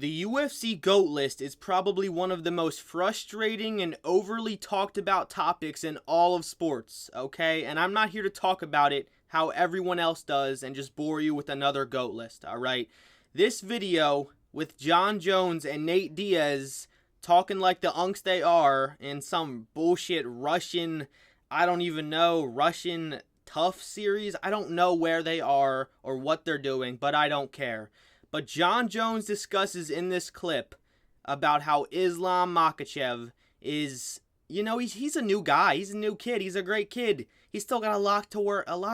The UFC GOAT list is probably one of the most frustrating and overly talked about topics in all of sports, okay? And I'm not here to talk about it how everyone else does and just bore you with another GOAT list, alright? This video with Jon Jones and Nate Diaz talking like the unks they are in some bullshit Russian, I don't even know, Russian tough series. I don't know where they are or what they're doing, but I don't care. But Jon Jones discusses in this clip about how Islam Makhachev is, he's a new guy. He's a new kid. He's a great kid. He's still got a lot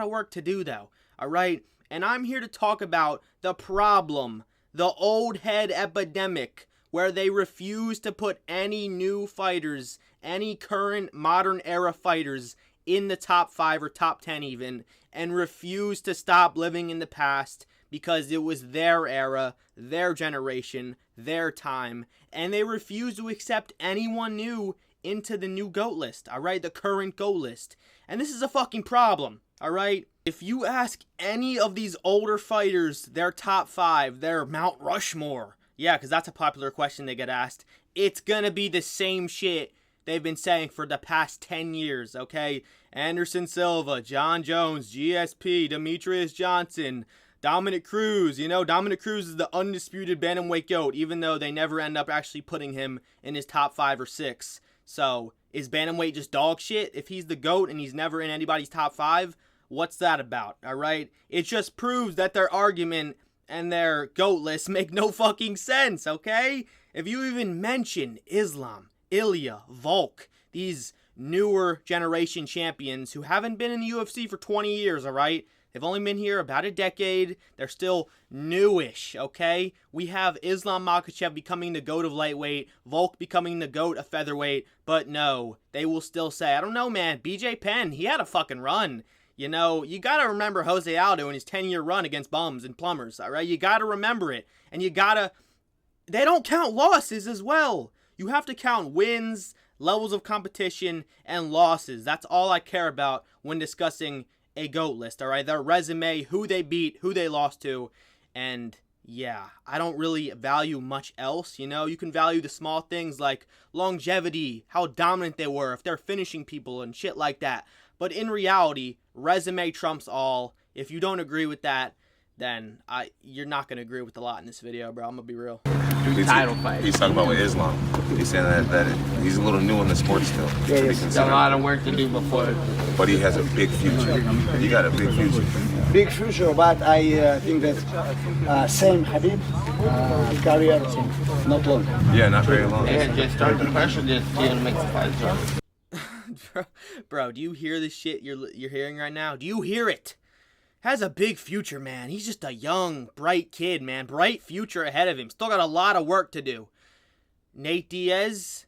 of work to do, though. All right? And I'm here to talk about the problem, the old head epidemic, where they refuse to put any new fighters, any current modern era fighters in the top 5 or top 10 even, and refuse to stop living in the past because it was their era, their generation, their time, and they refuse to accept anyone new into the new GOAT list, alright? The current GOAT list. And this is a fucking problem, alright? If you ask any of these older fighters their top 5, their Mount Rushmore, yeah, because that's a popular question they get asked, it's gonna be the same shit they've been saying for the past 10 years, okay? Anderson Silva, Jon Jones, GSP, Demetrius Johnson, Dominic Cruz. Dominic Cruz is the undisputed bantamweight GOAT, even though they never end up actually putting him in his top 5 or 6. So, is bantamweight just dog shit? If he's the GOAT and he's never in anybody's top 5, what's that about, alright? It just proves that their argument and their GOAT list make no fucking sense, okay? If you even mention Islam, Ilya, Volk, these newer generation champions who haven't been in the UFC for 20 years, alright? They've only been here about a decade. They're still newish, okay? We have Islam Makhachev becoming the GOAT of lightweight, Volk becoming the GOAT of featherweight, but no, they will still say, I don't know, man, BJ Penn, he had a fucking run. You gotta remember Jose Aldo and his 10-year run against bums and plumbers, alright? You gotta remember it. And they don't count losses as well. You have to count wins, levels of competition, and losses. That's all I care about when discussing a GOAT list, alright? Their resume, who they beat, who they lost to, and yeah, I don't really value much else, You can value the small things like longevity, how dominant they were, if they're finishing people and shit like that. But in reality, resume trumps all. If you don't agree with that, then you're not going to agree with a lot in this video, bro. I'm going to be real. Title fight. He's talking about with Islam. He's saying that he's a little new in the sport still. Yeah, he's got a lot of work to do before. But he has a big future. He got a big future. Big future, but I think that same Habib career, not long. Yeah, not very long. Yeah, just start the pressure just to make the fight start. Bro, do you hear this shit you're hearing right now? Do you hear it? Has a big future, man. He's just a young, bright kid, man. Bright future ahead of him. Still got a lot of work to do. Nate Diaz,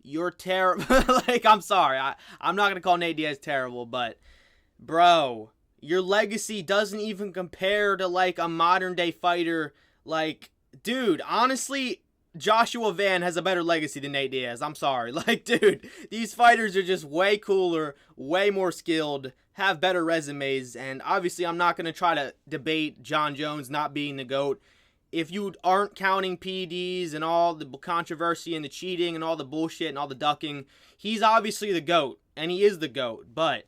you're terrible. I'm sorry. I'm not going to call Nate Diaz terrible, but, bro, your legacy doesn't even compare to, a modern-day fighter. Dude, honestly, Joshua Van has a better legacy than Nate Diaz. I'm sorry. Dude, these fighters are just way cooler, way more skilled, have better resumes, and obviously I'm not going to try to debate Jon Jones not being the GOAT. If you aren't counting PEDs and all the controversy and the cheating and all the bullshit and all the ducking, he's obviously the GOAT, and he is the GOAT. But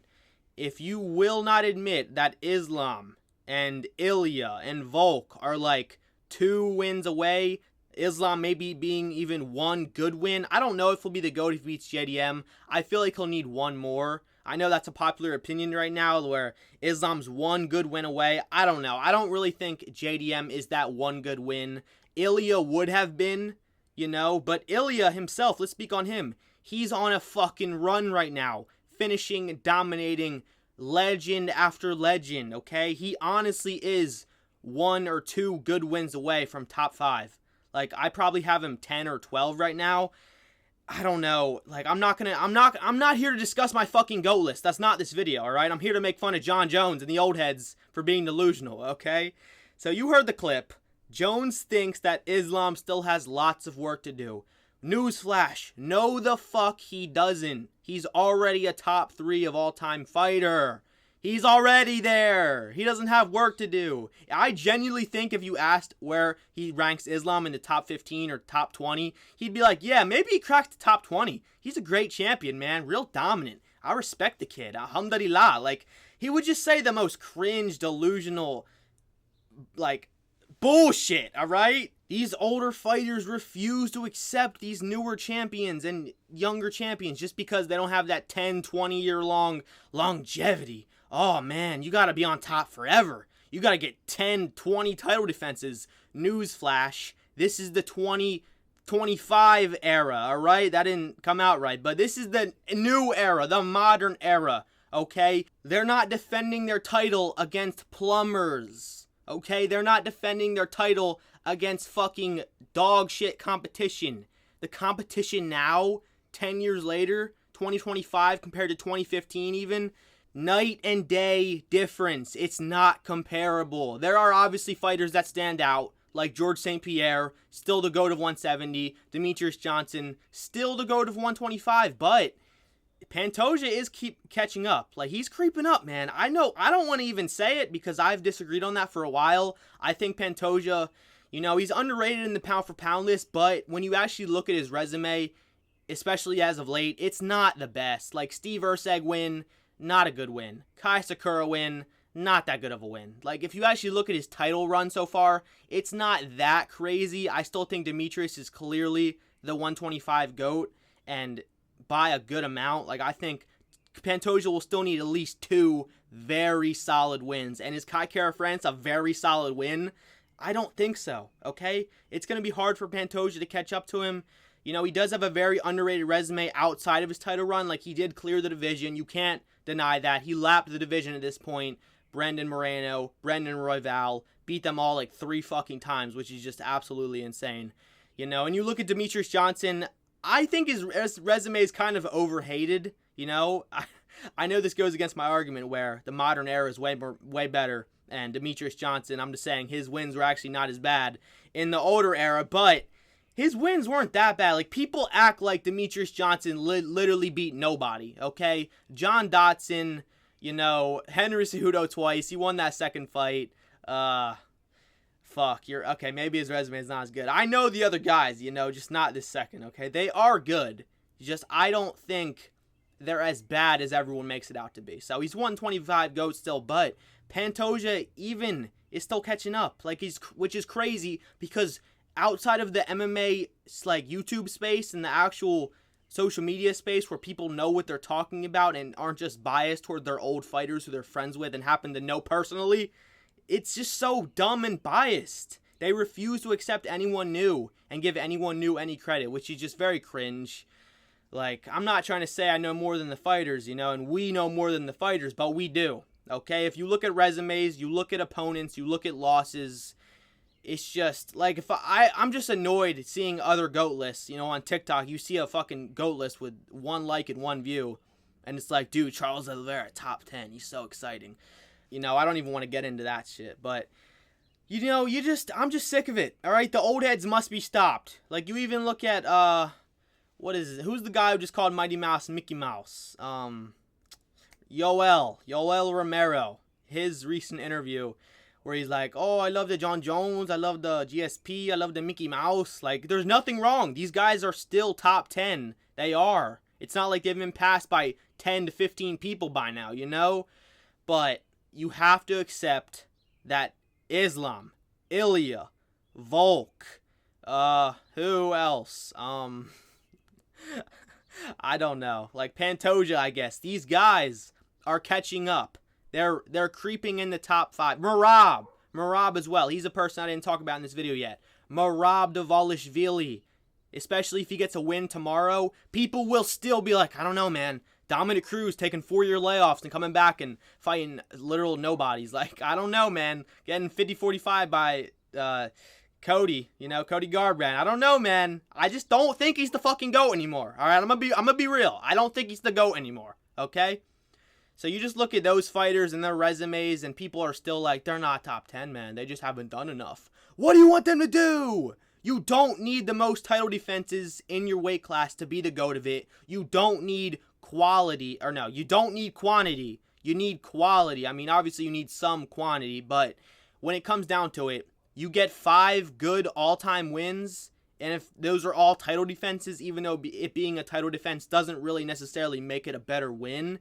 if you will not admit that Islam and Ilya and Volk are 2 wins away, Islam maybe being even 1 good win. I don't know if he'll be the GOAT if he beats JDM. I feel like he'll need 1 more. I know that's a popular opinion right now where Islam's 1 good win away. I don't know. I don't really think JDM is that 1 good win. Ilya would have been, but Ilya himself, let's speak on him. He's on a fucking run right now, finishing, dominating, legend after legend, okay? He honestly is 1 or 2 good wins away from top 5. I probably have him 10 or 12 right now. I don't know. I'm not here to discuss my fucking GOAT list. That's not this video, alright? I'm here to make fun of Jon Jones and the OldHeads for being delusional, okay? So you heard the clip. Jones thinks that Islam still has lots of work to do. Newsflash. No the fuck he doesn't. He's already a top 3 of all time fighter. He's already there. He doesn't have work to do. I genuinely think if you asked where he ranks Islam in the top 15 or top 20, he'd be like, yeah, maybe he cracked the top 20. He's a great champion, man. Real dominant. I respect the kid. Alhamdulillah. Like, he would just say the most cringe, delusional, like, bullshit, alright? These older fighters refuse to accept these newer champions and younger champions just because they don't have that 10, 20-year long longevity. Oh, man, you got to be on top forever. You got to get 10, 20 title defenses. Newsflash, this is the 2025 era, all right? That didn't come out right, but this is the new era, the modern era, okay? They're not defending their title against plumbers, okay? They're not defending their title against fucking dog shit competition. The competition now, 10 years later, 2025 compared to 2015 even, night and day difference. It's not comparable. There are obviously fighters that stand out, like George St. Pierre, still the GOAT of 170, Demetrius Johnson, still the GOAT of 125, but Pantoja is keep catching up. Like, he's creeping up, man. I know, I don't want to even say it because I've disagreed on that for a while. I think Pantoja, you know, he's underrated in the pound for pound list, but when you actually look at his resume, especially as of late, it's not the best. Like, Steve Erceg win, not a good win. Kai Sakura win, not that good of a win. Like, if you actually look at his title run so far, it's not that crazy. I still think Demetrius is clearly the 125 GOAT, and by a good amount. Like, I think Pantoja will still need at least 2 very solid wins. And is Kai Kara France a very solid win? I don't think so, okay? It's going to be hard for Pantoja to catch up to him. You know, he does have a very underrated resume outside of his title run. Like, he did clear the division. You can't deny that. He lapped the division at this point. Brendan Moreno, Brendan Royval, beat them all like 3 fucking times, which is just absolutely insane. You know, and you look at Demetrius Johnson, I think his resume is kind of overhated, you know. I know this goes against my argument where the modern era is way better, and Demetrius Johnson, I'm just saying his wins were actually not as bad in the older era, but his wins weren't that bad. Like, people act like Demetrius Johnson literally beat nobody, okay? John Dotson, you know, Henry Cejudo twice. He won that second fight. Fuck, okay, maybe his resume is not as good. I know the other guys, you know, just not this second, okay? They are good. Just, I don't think they're as bad as everyone makes it out to be. So he's 125 GOAT still, but Pantoja even is still catching up. Like, which is crazy because outside of the MMA, like, YouTube space and the actual social media space where people know what they're talking about and aren't just biased toward their old fighters who they're friends with and happen to know personally, it's just so dumb and biased. They refuse to accept anyone new and give anyone new any credit, which is just very cringe. Like, I'm not trying to say I know more than the fighters, you know, and we know more than the fighters, but we do, okay? If you look at resumes, you look at opponents, you look at losses, it's just, like, if I'm just annoyed seeing other GOAT lists, you know, on TikTok. You see a fucking GOAT list with 1 like and 1 view, and it's like, dude, Charles Oliveira, top 10, he's so exciting. You know, I don't even want to get into that shit, but, you know, I'm just sick of it, all right? The old heads must be stopped. Like, you even look at, what is it? Who's the guy who just called Mighty Mouse Mickey Mouse? Yoel Romero, his recent interview where he's like, oh, I love the John Jones, I love the GSP, I love the Mickey Mouse. Like, there's nothing wrong. These guys are still top 10. They are. It's not like they've been passed by 10 to 15 people by now, you know? But you have to accept that Islam, Ilya, Volk, who else? I don't know. Like, Pantoja, I guess. These guys are catching up. They're creeping in the top 5. Merab as well. He's a person I didn't talk about in this video yet. Merab Dvalishvili. Especially if he gets a win tomorrow, people will still be like, I don't know, man. Dominic Cruz taking 4-year layoffs and coming back and fighting literal nobodies. Like, I don't know, man. Getting 50-45 by Cody, you know, Cody Garbrandt. I don't know, man. I just don't think he's the fucking GOAT anymore. All right, I'm gonna be real. I don't think he's the GOAT anymore. Okay? So you just look at those fighters and their resumes, and people are still like, they're not top 10, man. They just haven't done enough. What do you want them to do? You don't need the most title defenses in your weight class to be the GOAT of it. You don't need quality, or no, you don't need quantity. You need quality. I mean, obviously you need some quantity, but when it comes down to it, you get 5 good all-time wins, and if those are all title defenses, even though it being a title defense doesn't really necessarily make it a better win,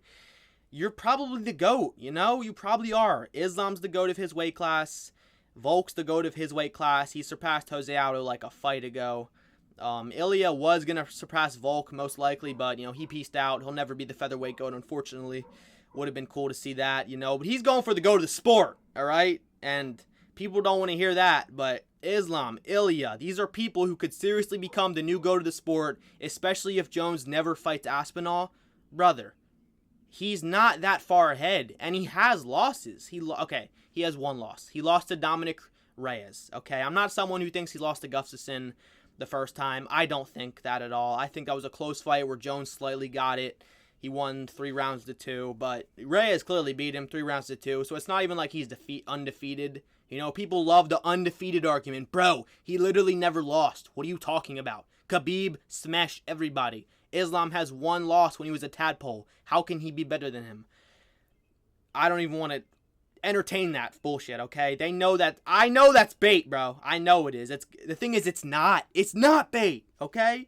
you're probably the GOAT, you know? You probably are. Islam's the GOAT of his weight class. Volk's the GOAT of his weight class. He surpassed Jose Aldo like a fight ago. Ilya was going to surpass Volk most likely, but, you know, he pieced out. He'll never be the featherweight GOAT, unfortunately. Would have been cool to see that, you know. But he's going for the GOAT of the sport, all right? And people don't want to hear that, but Islam, Ilya, these are people who could seriously become the new GOAT of the sport, especially if Jones never fights Aspinall. Brother, he's not that far ahead, and he has losses. He has one loss. He lost to Dominic Reyes, okay? I'm not someone who thinks he lost to Gustafsson the first time. I don't think that at all. I think that was a close fight where Jones slightly got it. He won 3 rounds to 2, but Reyes clearly beat him 3 rounds to 2, so it's not even like he's undefeated. You know, people love the undefeated argument. Bro, he literally never lost. What are you talking about? Khabib smashed everybody. Islam has 1 loss when he was a tadpole. How can he be better than him? I don't even want to entertain that bullshit, okay? They know that. I know that's bait, bro. I know it is. The thing is, it's not. It's not bait, okay?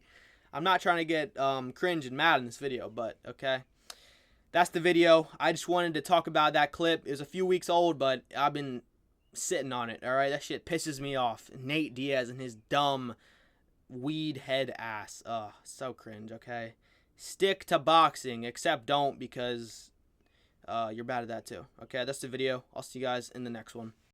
I'm not trying to get cringe and mad in this video, but okay. That's the video. I just wanted to talk about that clip. It was a few weeks old, but I've been sitting on it, all right? That shit pisses me off. Nate Diaz and his dumb weed head ass. Ugh, so cringe, okay? Stick to boxing, except don't, because you're bad at that too. Okay, that's the video. I'll see you guys in the next one.